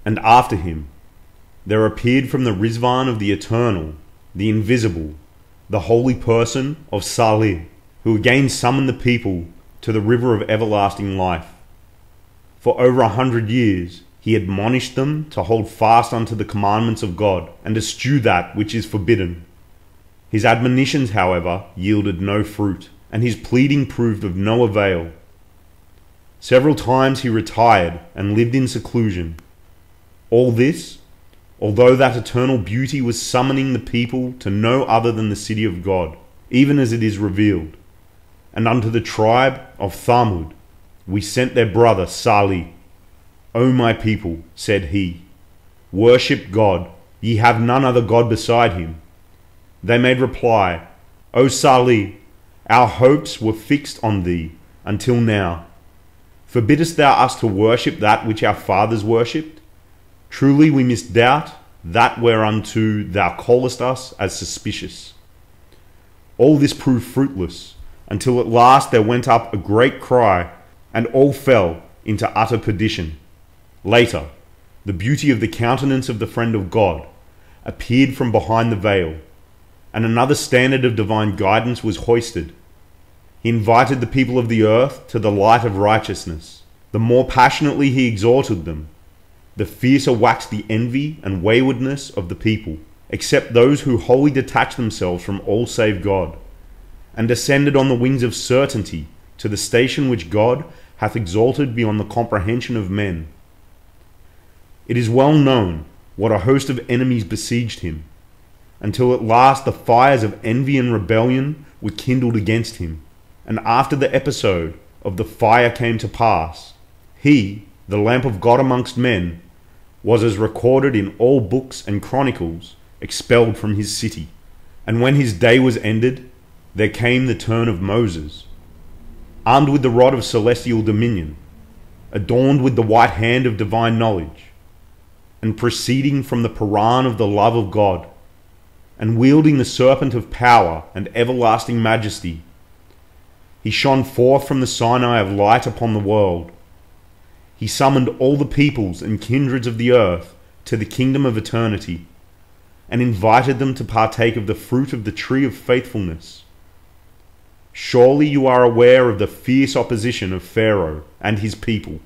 And after him there appeared from the Rizvan of the Eternal, the Invisible, the holy person of Salih, who again summoned the people to the river of everlasting life. For over 100 years he admonished them to hold fast unto the commandments of God, and eschew that which is forbidden. His admonitions, however, yielded no fruit, and his pleading proved of no avail. Several times he retired and lived in seclusion. All this, although that eternal beauty was summoning the people to no other than the city of God, even as it is revealed. And unto the tribe of Thamud we sent their brother Salih. O my people, said he, worship God, ye have none other God beside him. They made reply, O Salih, our hopes were fixed on thee until now. Forbiddest thou us to worship that which our fathers worshipped? Truly we misdoubt that whereunto thou callest us as suspicious. All this proved fruitless, until at last there went up a great cry, and all fell into utter perdition. Later, the beauty of the countenance of the friend of God appeared from behind the veil, and another standard of divine guidance was hoisted. He invited the people of the earth to the light of righteousness. The more passionately he exhorted them, the fiercer waxed the envy and waywardness of the people, except those who wholly detached themselves from all save God, and descended on the wings of certainty to the station which God hath exalted beyond the comprehension of men. It is well known what a host of enemies besieged him, until at last the fires of envy and rebellion were kindled against him. And after the episode of the fire came to pass, he, the lamp of God amongst men, was, as recorded in all books and chronicles, expelled from his city. And when his day was ended, there came the turn of Moses, armed with the rod of celestial dominion, adorned with the white hand of divine knowledge, and proceeding from the Qur'án of the love of God, and wielding the serpent of power and everlasting majesty. He shone forth from the Sinai of light upon the world. He summoned all the peoples and kindreds of the earth to the kingdom of eternity, and invited them to partake of the fruit of the tree of faithfulness. Surely you are aware of the fierce opposition of Pharaoh and his people,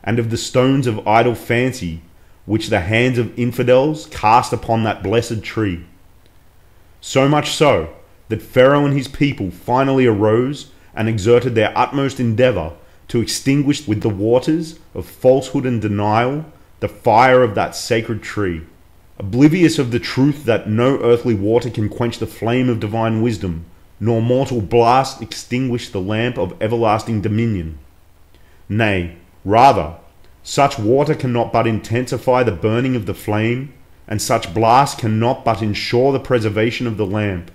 and of the stones of idle fancy which the hands of infidels cast upon that blessed tree. So much so that Pharaoh and his people finally arose and exerted their utmost endeavor to extinguish with the waters of falsehood and denial the fire of that sacred tree, oblivious of the truth that no earthly water can quench the flame of divine wisdom, nor mortal blast extinguish the lamp of everlasting dominion. Nay, rather, such water cannot but intensify the burning of the flame, and such blast cannot but ensure the preservation of the lamp.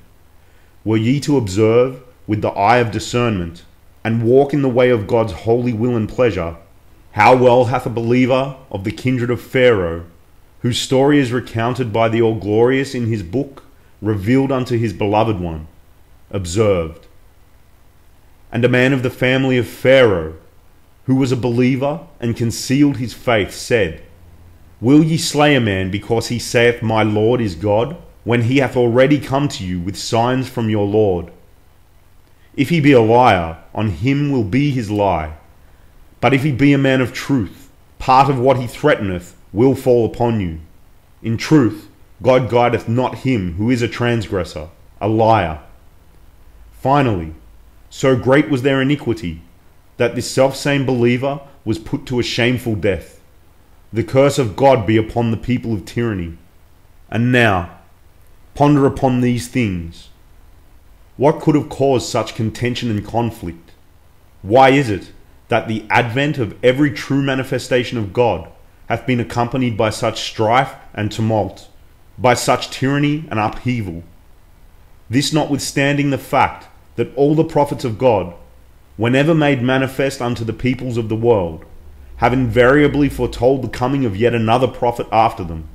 Were ye to observe with the eye of discernment, and walk in the way of God's holy will and pleasure, how well hath a believer of the kindred of Pharaoh, whose story is recounted by the All-Glorious in his book, revealed unto his beloved one, observed. And a man of the family of Pharaoh, who was a believer and concealed his faith, said, Will ye slay a man because he saith, My Lord is God, when he hath already come to you with signs from your Lord? If he be a liar, on him will be his lie. But if he be a man of truth, part of what he threateneth will fall upon you. In truth, God guideth not him who is a transgressor, a liar. Finally, so great was their iniquity, that this selfsame believer was put to a shameful death. The curse of God be upon the people of tyranny. And now, ponder upon these things. What could have caused such contention and conflict? Why is it that the advent of every true manifestation of God hath been accompanied by such strife and tumult, by such tyranny and upheaval? This notwithstanding the fact that all the prophets of God, whenever made manifest unto the peoples of the world, have invariably foretold the coming of yet another prophet after them,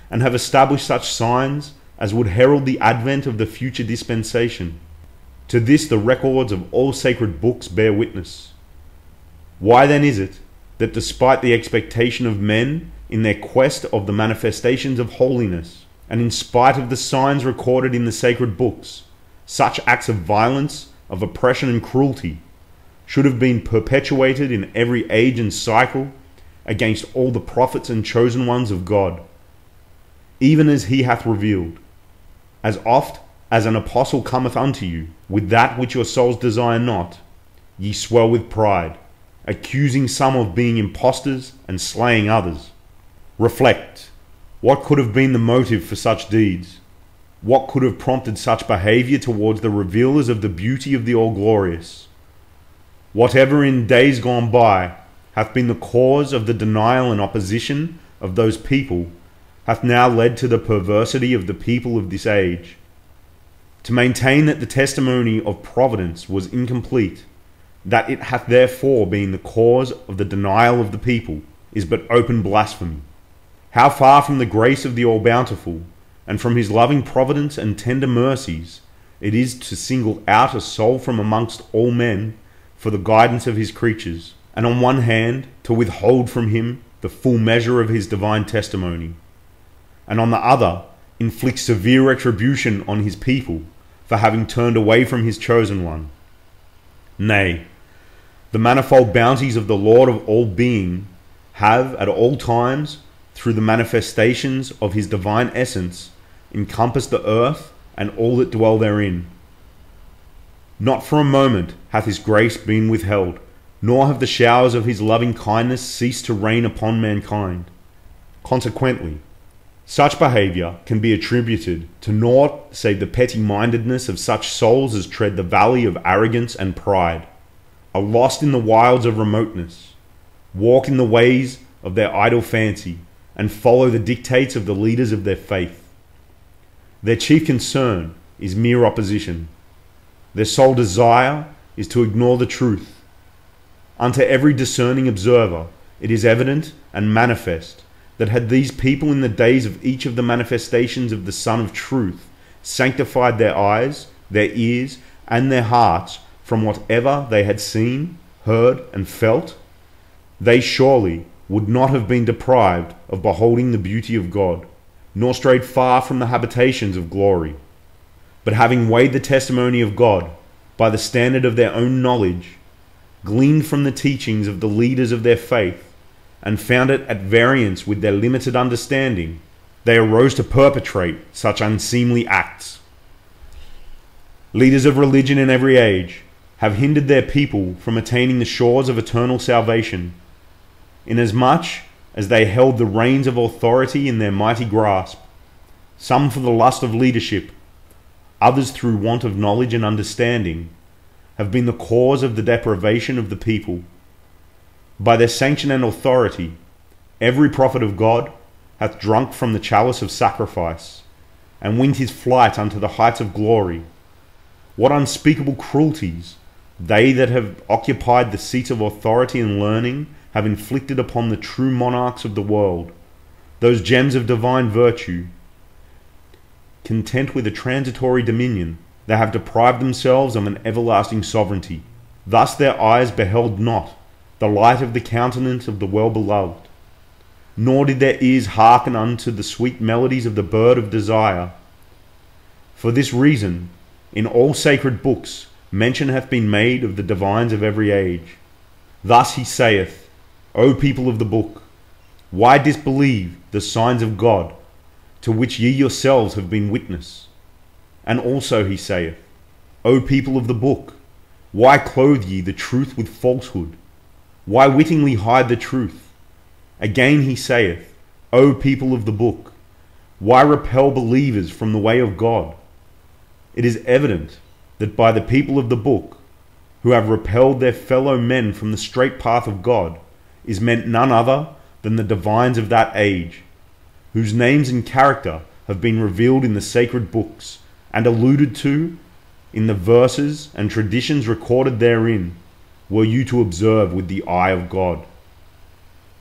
and have established such signs as would herald the advent of the future dispensation. To this the records of all sacred books bear witness. Why then is it that despite the expectation of men in their quest of the manifestations of holiness, and in spite of the signs recorded in the sacred books, such acts of violence, of oppression and cruelty should have been perpetuated in every age and cycle against all the prophets and chosen ones of God, even as he hath revealed, as oft as an apostle cometh unto you with that which your souls desire not, ye swell with pride, accusing some of being impostors and slaying others. Reflect, what could have been the motive for such deeds? What could have prompted such behavior towards the revealers of the beauty of the All-Glorious? Whatever in days gone by hath been the cause of the denial and opposition of those people hath now led to the perversity of the people of this age. To maintain that the testimony of providence was incomplete, that it hath therefore been the cause of the denial of the people, is but open blasphemy. How far from the grace of the All-Bountiful, and from his loving providence and tender mercies, it is to single out a soul from amongst all men for the guidance of his creatures, and on one hand to withhold from him the full measure of his divine testimony, and on the other inflict severe retribution on his people for having turned away from his chosen one. Nay, the manifold bounties of the Lord of all being have at all times, through the manifestations of his divine essence, encompassed the earth and all that dwell therein. Not for a moment hath his grace been withheld, nor have the showers of his loving kindness ceased to rain upon mankind. Consequently, such behavior can be attributed to naught save the petty-mindedness of such souls as tread the valley of arrogance and pride, are lost in the wilds of remoteness, walk in the ways of their idle fancy, and follow the dictates of the leaders of their faith. Their chief concern is mere opposition. Their sole desire is to ignore the truth. Unto every discerning observer it is evident and manifest that had these people in the days of each of the manifestations of the Sun of Truth sanctified their eyes, their ears, and their hearts from whatever they had seen, heard, and felt, they surely would not have been deprived of beholding the beauty of God, nor strayed far from the habitations of glory. But having weighed the testimony of God by the standard of their own knowledge, gleaned from the teachings of the leaders of their faith, and found it at variance with their limited understanding, they arose to perpetrate such unseemly acts. Leaders of religion in every age have hindered their people from attaining the shores of eternal salvation, inasmuch as they held the reins of authority in their mighty grasp, some for the lust of leadership, others through want of knowledge and understanding, have been the cause of the deprivation of the people. By their sanction and authority, every prophet of God hath drunk from the chalice of sacrifice, and winged his flight unto the heights of glory. What unspeakable cruelties they that have occupied the seats of authority and learning have inflicted upon the true monarchs of the world, those gems of divine virtue. Content with a transitory dominion, they have deprived themselves of an everlasting sovereignty. Thus their eyes beheld not the light of the countenance of the well-beloved, nor did their ears hearken unto the sweet melodies of the bird of desire. For this reason, in all sacred books mention hath been made of the divines of every age. Thus he saith, O people of the book, why disbelieve the signs of God, to which ye yourselves have been witness? And also he saith, O people of the book, why clothe ye the truth with falsehood? Why wittingly hide the truth? Again he saith, O people of the book, why repel believers from the way of God? It is evident that by the people of the book, who have repelled their fellow men from the straight path of God, is meant none other than the divines of that age, whose names and character have been revealed in the sacred books, and alluded to in the verses and traditions recorded therein, were you to observe with the eye of God.